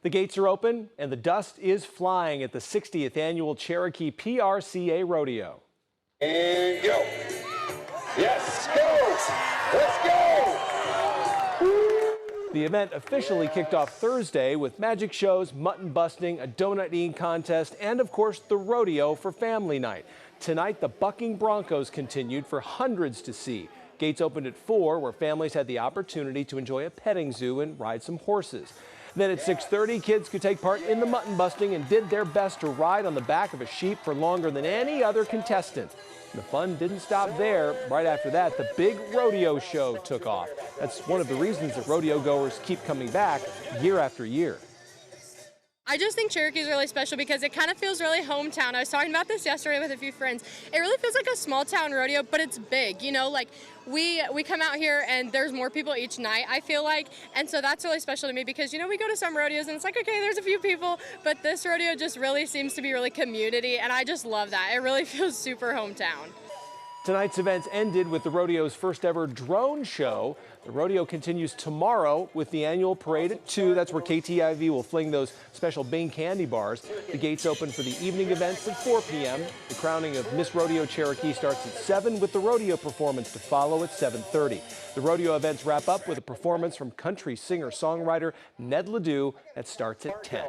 The gates are open and the dust is flying at the 60th annual Cherokee PRCA Rodeo. And go. Yes, go. Let's go. The event officially kicked off Thursday with magic shows, mutton busting, a donut eating contest, and of course the rodeo for family night. Tonight, the bucking Broncos continued for hundreds to see. Gates opened at 4, where families had the opportunity to enjoy a petting zoo and ride some horses. Then at 6:30, kids could take part in the mutton busting and did their best to ride on the back of a sheep for longer than any other contestant. The fun didn't stop there. Right after that, the big rodeo show took off. That's one of the reasons that rodeo goers keep coming back year after year. I just think Cherokee is really special because it kind of feels really hometown. I was talking about this yesterday with a few friends. It really feels like a small town rodeo, but it's big. You know, like we come out here and there's more people each night, I feel like. And so that's really special to me because, you know, we go to some rodeos and it's like, okay, there's a few people, but this rodeo just really seems to be really community. And I just love that. It really feels super hometown. Tonight's events ended with the rodeo's first ever drone show. The rodeo continues tomorrow with the annual parade at 2. That's where KTIV will fling those special Bing candy bars. The gates open for the evening events at 4 p.m. The crowning of Miss Rodeo Cherokee starts at 7 with the rodeo performance to follow at 7:30. The rodeo events wrap up with a performance from country singer-songwriter Ned Ledoux that starts at 10.